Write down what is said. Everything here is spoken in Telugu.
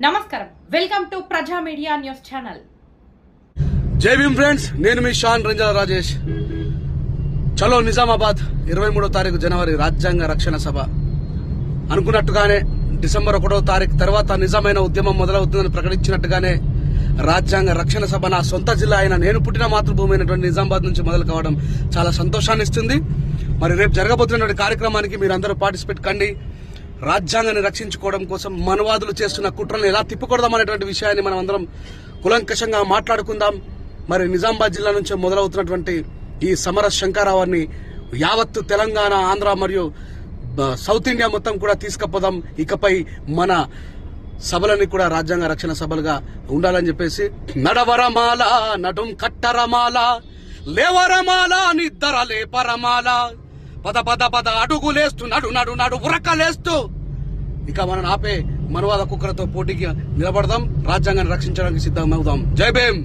నమస్కారం, వెల్కమ్ టు ప్రజా మీడియా న్యూస్ ఛానల్. జై భీమ్ ఫ్రెండ్స్, నేను మీ షాన్ రంజల రాజేష్. చలో నిజామాబాద్ 23వ తారీఖు జనవరి రాజ్యాంగ రక్షణ సభ. అనుకున్నట్టుగానే డిసెంబర్ 1వ తారీఖు తర్వాత నిజమైన ఉద్యమం మొదలవుతుందని ప్రకటించినట్టుగానే రాజ్యాంగ రక్షణ సభ నా సొంత జిల్లా అయిన నేను పుట్టిన మాతృభూమి అయినటువంటి నిజామాబాద్ నుంచి మొదలు కావడం చాలా సంతోషాన్ని ఇస్తుంది. మరి రేపు జరగబోతున్నటువంటి కార్యక్రమానికి మీరందరూ పార్టిసిపేట్ కండి. రాజ్యాంగాన్ని రక్షించుకోవడం కోసం మనవాదులు చేస్తున్న కుట్రలను ఎలా తిప్పుకొడదాం అనేటువంటి విషయాన్ని మనం అందరం కులంకషంగా మాట్లాడుకుందాం. మరి నిజామాబాద్ జిల్లా నుంచి మొదలవుతున్నటువంటి ఈ సమర శంకారావాన్ని యావత్తు తెలంగాణ, ఆంధ్ర మరియు సౌత్ ఇండియా మొత్తం కూడా తీసుకుపోదాం. ఇకపై మన సభలని కూడా రాజ్యాంగ రక్షణ సభలుగా ఉండాలని చెప్పేసి నడవరమాల నడుం కట్టరమాల లేవరమాల నిద్దర లేపరమాల పద పద పద అడుగులేస్తూ నడు నడు నడు ఉరకలేస్తూ ఇక మనం ఆపే మనవాద కుక్కలతో పోటీకి నిలబడదాం. రాజ్యాంగాన్ని రక్షించడానికి సిద్ధమవుదాం. జై భీమ్.